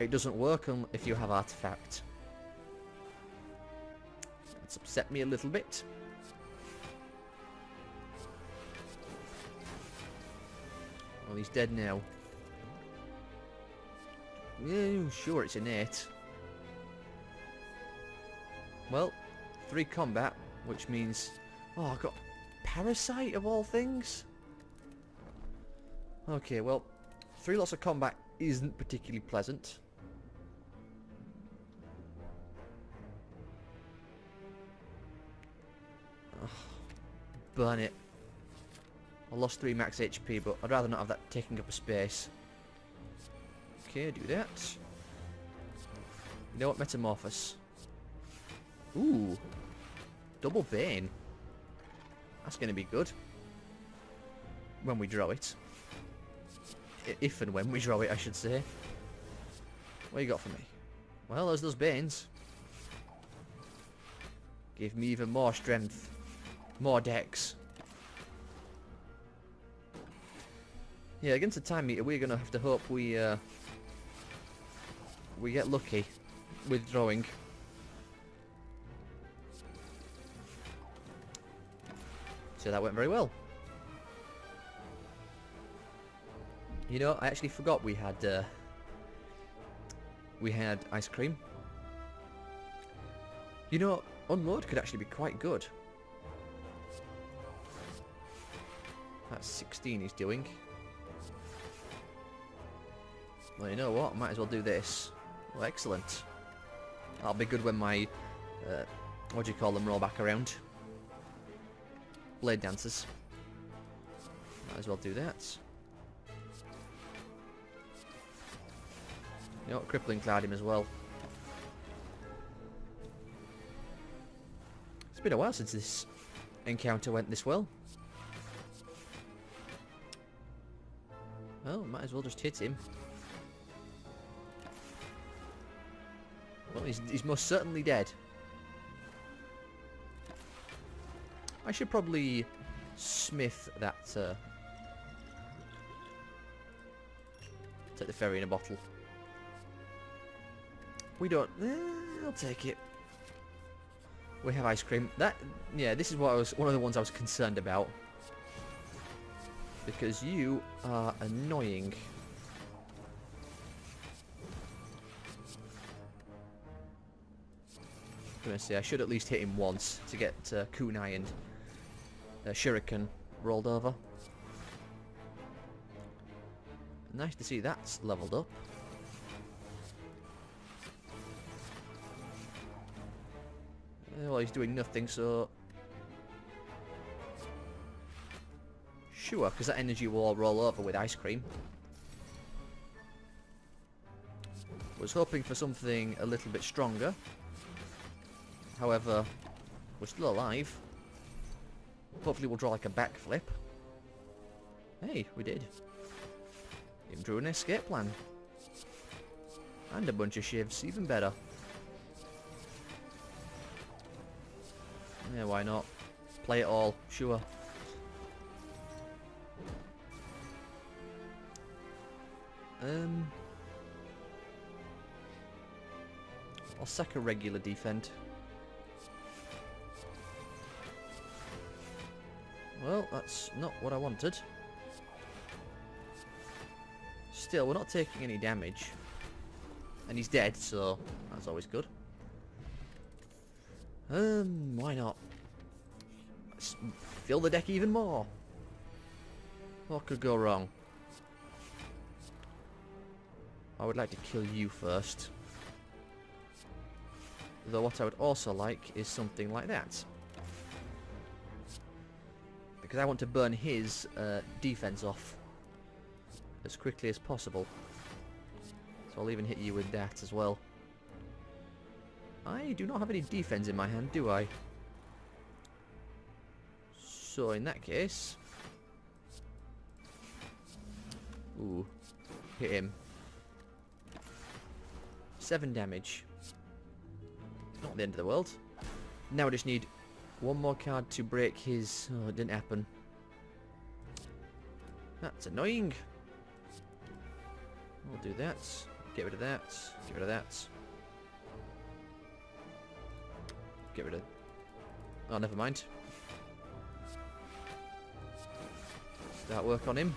[SPEAKER 1] It doesn't work if you have Artifact. It's upset me a little bit. Well, he's dead now. Yeah, sure, it's innate. Well, 3 combat, which means... Oh, I've got Parasite of all things? Okay, well, 3 lots of combat isn't particularly pleasant. Ugh, burn it. I lost 3 max HP, but I'd rather not have that taking up a space. Okay, do that. You know what? Metamorphosis. Ooh. Double Bane. That's going to be good. When we draw it. If and when we draw it, I should say. What you got for me? Well, there's those Banes. Give me even more strength. More decks. Yeah, against the Time Meter, we're going to have to hope we get lucky with drawing. So that went very well. You know, I actually forgot we had ice cream. You know, Unload could actually be quite good. That's 16 he's doing. Well, you know what? I might as well do this. Well, excellent. That'll be good when my, what do you call them, roll back around. Blade dancers. Might as well do that. You know what? Crippling cloud him as well. It's been a while since this encounter went this well. Well, might as well just hit him. Well, he's most certainly dead. I should probably smith that, take the ferry in a bottle. We don't... I'll take it. We have ice cream. That... Yeah, this is what I was... One of the ones I was concerned about. Because you are annoying. I'm gonna say I should at least hit him once to get kunai and shuriken rolled over. Nice to see that's leveled up. Well, he's doing nothing, so... Sure, because that energy will all roll over with ice cream. Was hoping for something a little bit stronger. However, we're still alive. Hopefully we'll draw like a backflip. Hey, we did. Even drew an escape plan. And a bunch of shivs, even better. Yeah, why not? Play it all, sure. I'll sack a regular defend. Well, that's not what I wanted. Still, we're not taking any damage. And he's dead, so that's always good. Why not? Let's fill the deck even more. What could go wrong? I would like to kill you first. Though what I would also like is something like that. Because I want to burn his defense off as quickly as possible. So I'll even hit you with that as well. I do not have any defense in my hand, do I? So in that case... Ooh. Hit him. 7 damage. Not the end of the world. Now I just need one more card to break his... Oh, it didn't happen. That's annoying. We'll do that. Get rid of that. Get rid of that. Get rid of... Oh, never mind. Start work on him.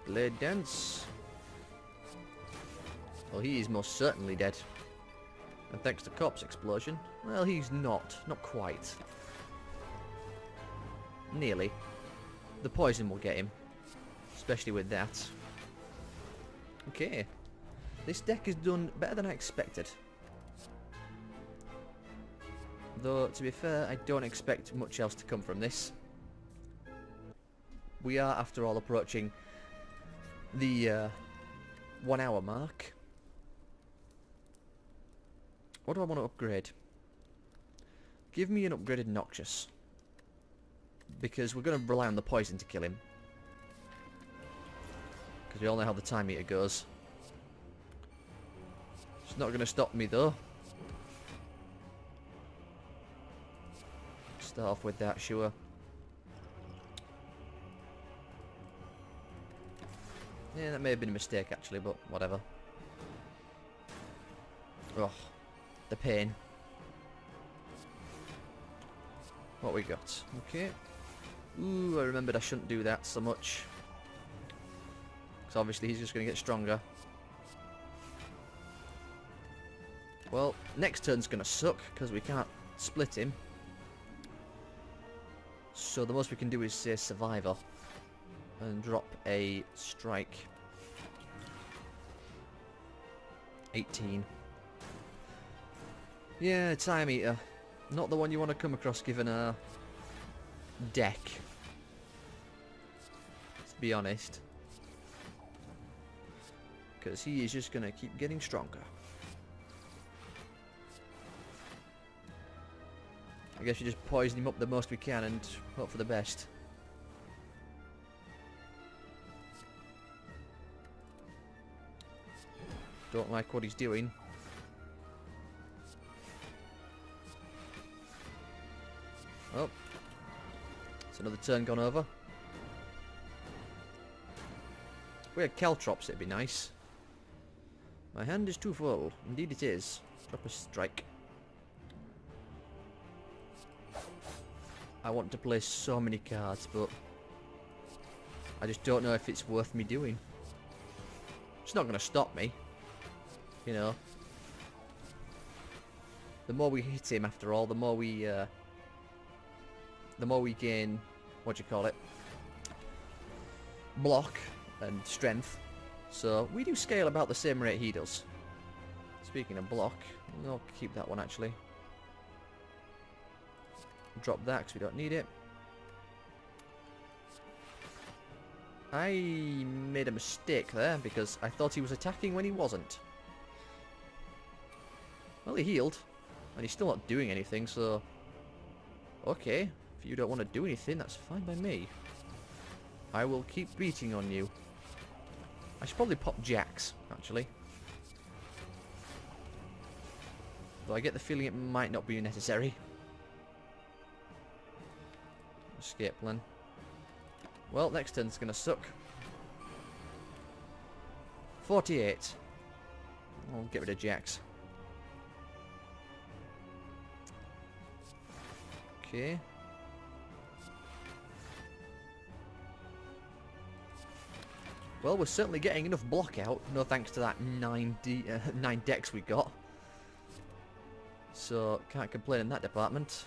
[SPEAKER 1] Blade dance. Well, he is most certainly dead. And thanks to corpse explosion, well, he's not. Not quite. Nearly. The poison will get him. Especially with that. Okay. This deck is done better than I expected. Though, to be fair, I don't expect much else to come from this. We are, after all, approaching the 1 hour mark. What do I want to upgrade? Give me an upgraded Noxious. Because we're going to rely on the poison to kill him. Because we all know how the time meter goes. It's not going to stop me though. Start off with that, sure. Yeah, that may have been a mistake actually, but whatever. Ugh. The pain. What we got? Okay. Ooh, I remembered I shouldn't do that so much. Because obviously he's just going to get stronger. Well, next turn's going to suck because we can't split him. So the most we can do is say Survivor. And drop a strike. 18. Yeah, Time Eater. Not the one you want to come across given a deck. Let's be honest. Because he is just going to keep getting stronger. I guess you just poison him up the most we can and hope for the best. Don't like what he's doing. Oh. It's another turn gone over. If we had Caltrops, it'd be nice. My hand is too full. Indeed it is. Drop a strike. I want to play so many cards, but I just don't know if it's worth me doing. It's not going to stop me. You know. The more we hit him, after all, the more we gain, what do you call it? Block and strength. So we do scale about the same rate he does. Speaking of block, I'll keep that one actually. Drop that because we don't need it. I made a mistake there because I thought he was attacking when he wasn't. Well, he healed, and he's still not doing anything, so... Okay, if you don't want to do anything, that's fine by me. I will keep beating on you. I should probably pop Jacks, actually. Though I get the feeling it might not be necessary. Escape plan. Well, next turn's gonna suck. 48. I'll get rid of Jacks. Okay. Well, we're certainly getting enough block out, no thanks to that 9 decks we got. So, can't complain in that department.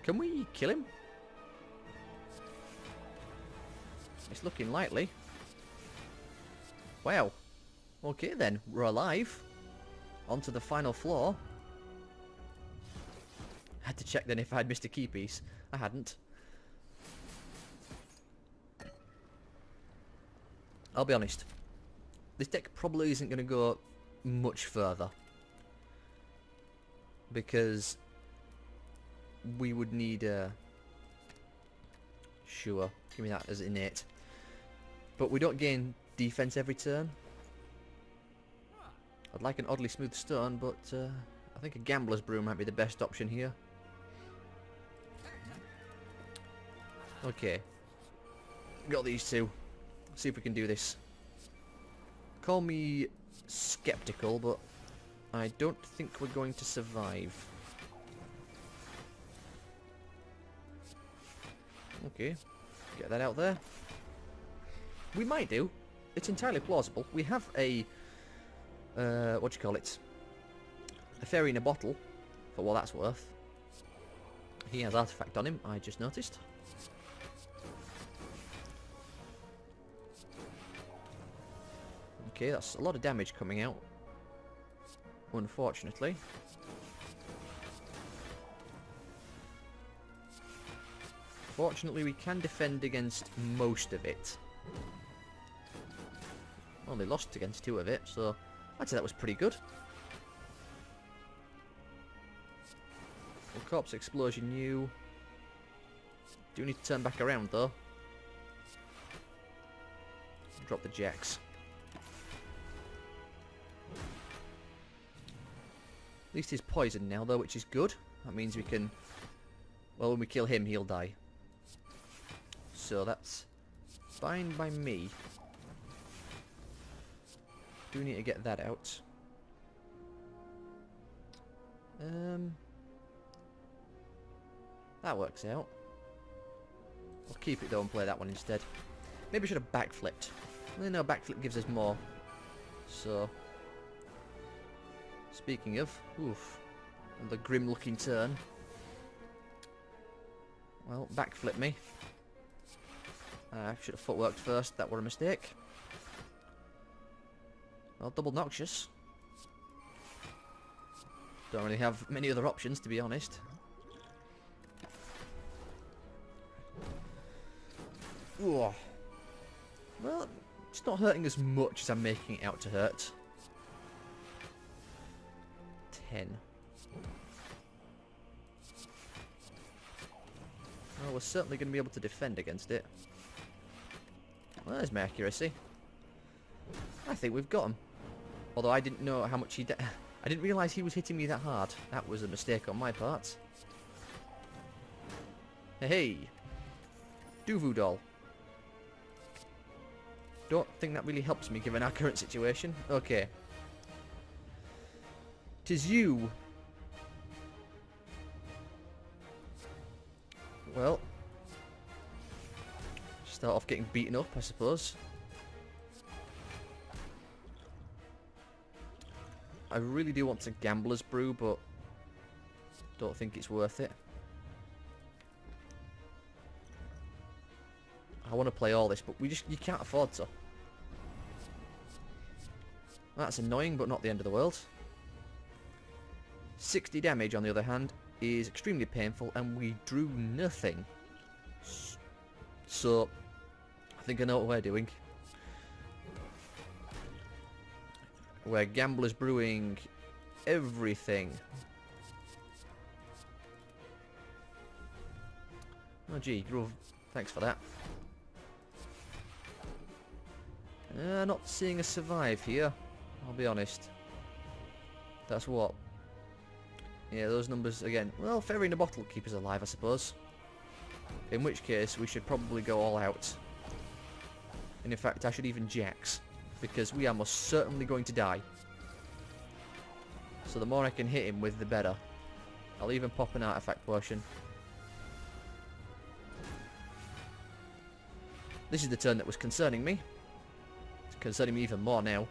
[SPEAKER 1] Can we kill him? It's looking likely. Wow. Okay then, we're alive. On to the final floor. Had to check then if I had missed a key piece. I hadn't. I'll be honest. This deck probably isn't going to go much further. Because we would need a... Sure, give me that as innate. But we don't gain defense every turn. I'd like an oddly smooth stone, but I think a gambler's brew might be the best option here. Okay. Got these two. See if we can do this. Call me skeptical, but I don't think we're going to survive. Okay. Get that out there. We might do. It's entirely plausible. We have a... what do you call it? A fairy in a bottle, for what that's worth. He has artifact on him, I just noticed. Okay, that's a lot of damage coming out. Unfortunately. Fortunately, we can defend against most of it. Only lost against 2 of it, so I'd say that was pretty good. Well, Corpse Explosion, you do need to turn back around, though. Drop the Jacks. At least he's poisoned now, though, which is good. That means we can... Well, when we kill him, he'll die. So that's fine by me. Do need to get that out. That works out. I'll keep it though and play that one instead. Maybe I should have backflipped. No, backflip gives us more. So, speaking of, oof. The grim looking turn. Well, backflip me. I should have footworked first, that were a mistake. Well, double noxious. Don't really have many other options, to be honest. Ooh. Well, it's not hurting as much as I'm making it out to hurt. 10. Well, we're certainly going to be able to defend against it. Well, there's my accuracy. I think we've got him. Although I didn't know how much he... I didn't realise he was hitting me that hard. That was a mistake on my part. Hey! Duvu doll. Don't think that really helps me given our current situation. Okay. 'Tis you. Well. Start off getting beaten up, I suppose. I really do want to Gambler's Brew, but don't think it's worth it. I want to play all this, but you can't afford to. That's annoying, but not the end of the world. 60 damage, on the other hand, is extremely painful, and we drew nothing. So, I think I know what we're doing. We're Gamblers Brewing everything. Oh gee, Grove, thanks for that. Not seeing us survive here, I'll be honest. That's what? Yeah, those numbers again. Well, fairy in a bottle keep us alive, I suppose. In which case, we should probably go all out. And in fact, I should even Jax. Because we are most certainly going to die. So the more I can hit him with, the better. I'll even pop an artifact potion. This is the turn that was concerning me. It's concerning me even more now.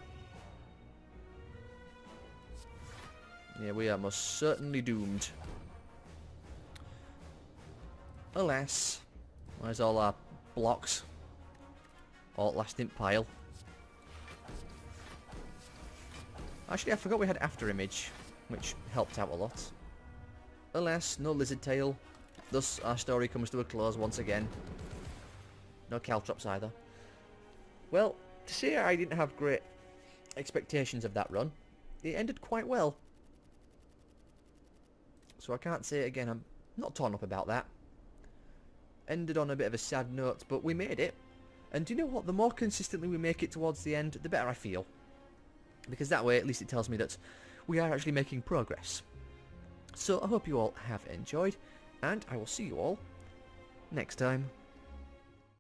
[SPEAKER 1] Yeah, we are most certainly doomed. Alas. Where's all our blocks? Alt last imp pile. Actually, I forgot we had after image, which helped out a lot. Alas, no lizard tail. Thus, our story comes to a close once again. No caltrops either. Well, to say I didn't have great expectations of that run, it ended quite well. So I can't say it again, I'm not torn up about that. Ended on a bit of a sad note, but we made it. And do you know what? The more consistently we make it towards the end, the better I feel. Because that way, at least it tells me that we are actually making progress. So I hope you all have enjoyed, and I will see you all next time.